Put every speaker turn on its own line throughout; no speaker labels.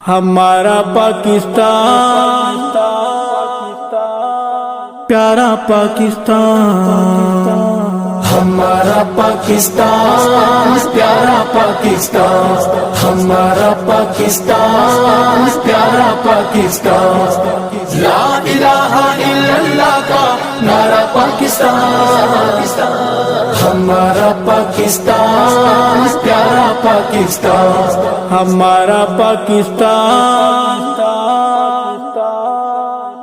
ہمارا پاکستان پیارا پاکستان،
ہمارا پاکستان پیارا پاکستان، ہمارا پاکستان پیارا پاکستان، لا الہ الا اللہ کا نعرہ پاکستان، ہمارا پاکستان پیارا پاکستان،
ہمارا پاکستان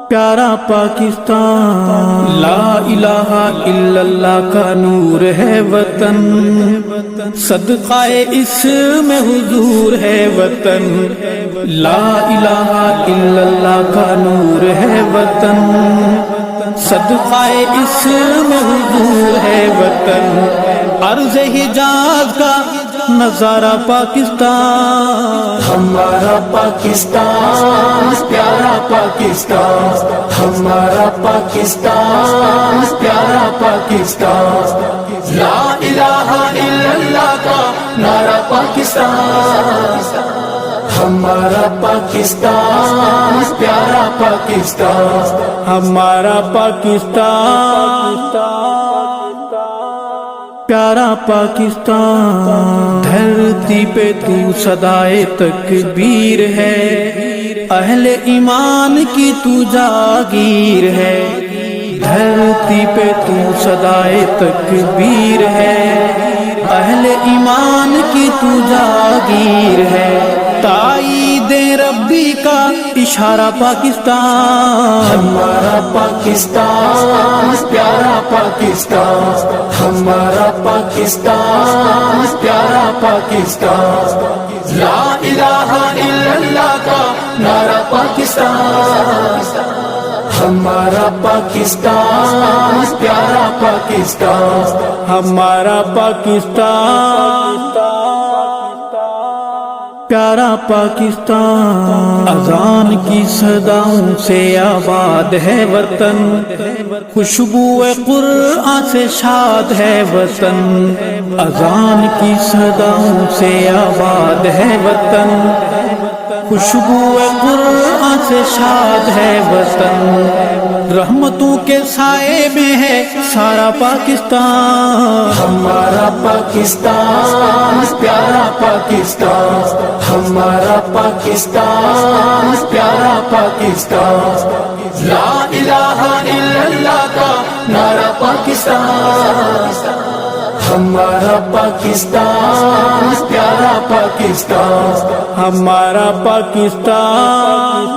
پیارا پاکستان، لا الہ الا اللہ کا نور ہے وطن، صدقہ اس میں حضور ہے وطن، لا الہ الا اللہ کا نور ہے وطن، صدقہ اس میں حضور ہے وطن، عرض حجاز کا نظارہ پاکستان،
ہمارا پاکستان پیارا پاکستان، ہمارا پاکستان پیارا پاکستان، لا الہ الا اللہ کا نعرہ پاکستان، ہمارا پاکستان پیارا پاکستان،
ہمارا پاکستان پیارا پاکستان، دھرتی پہ تو صدائے تکبیر ہے، اہل ایمان کی تو جاگیر ہے، دھرتی پہ تو صدائے تکبیر ہے، اہل ایمان کی تو جاگیر ہے، تائید ربی کا اشارہ پاکستان،
ہمارا پاکستان پیارا پاکستان، ہمارا پاکستان پیارا پاکستان، لا الہ الا اللہ کا نعرہ پاکستان، ہمارا پاکستان پیارا پاکستان،
ہمارا پاکستان پیارا پاکستان، اذان کی صداؤں سے آباد ہے وطن، خوشبو قرآن سے شاد ہے وطن، اذان کی صداؤں سے آباد ہے وطن، خوشبو قرآن سے شاد ہے وطن، رحمتوں کے سائے میں ہے سارا پاکستان،
ہمارا پاکستان پیارا پاکستان، ہمارا پاکستان پیارا پاکستان، لا الہ الا اللہ کا نعرہ پاکستان، ہمارا پاکستان پیارا پاکستان،
ہمارا پاکستان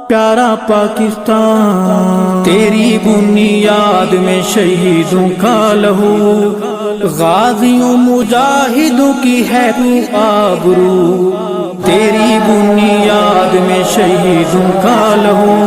پیارا پاکستان، تیری بنیاد میں شہیدوں کا لہو، غازیوں مجاہدوں کی ہے تو آبرو، تیری بنیاد میں شہیدوں کا لہو،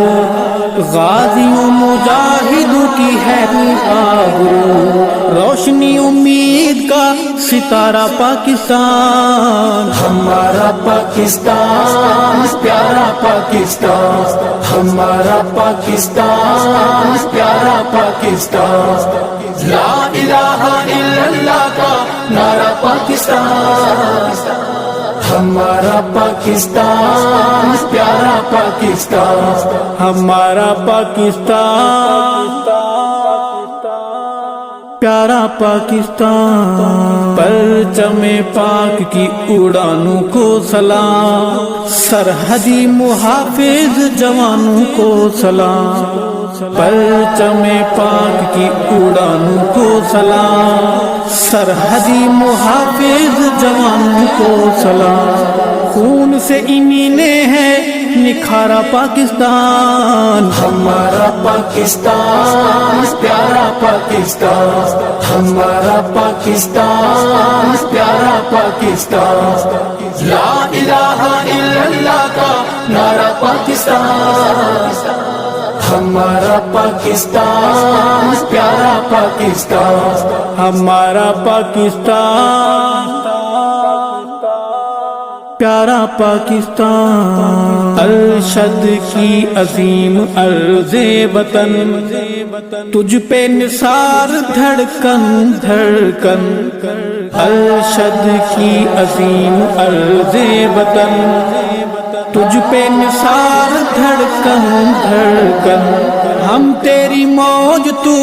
غازیوں مجاہدوں کی ہے تو آبرو، روشنی امید کا ستارہ پاکستان،
ہمارا پاکستان پیارا پاکستان، ہمارا پاکستان پیارا پاکستان، لا الہ الا اللہ کا نعرہ پاکستان، ہمارا پاکستان پیارا پاکستان،
ہمارا پاکستان پیارا پاکستان، پرچم پاک کی اڑانوں کو سلام، سرحدی محافظ جوانوں کو سلام، پرچم پاک کی اڑانوں کو سلام، سرحدی محافظ جوانوں کو سلام، خون سے امینے ہے نکھارا پاکستان،
ہمارا پاکستان پیارا پاکستان، ہمارا پاکستان پیارا پاکستان، لا الہ الا اللہ کا نعرہ پاکستان، ہمارا پاکستان پیارا پاکستان،
ہمارا پاکستان پیارا پاکستان، ارشد کی عظیم عرض وطن، تجھ پہ نثار دھڑکن دھڑکن، ارشد کی عظیم ارض وطن، تجھ پہ نثار دھڑکن دھڑکن، ہم تیری موج تو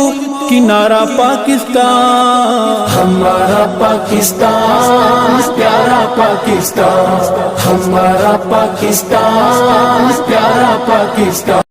کنارہ پاکستان،
ہمارا پاکستان پیارا پاکستان، ہمارا پاکستان پیارا پاکستان۔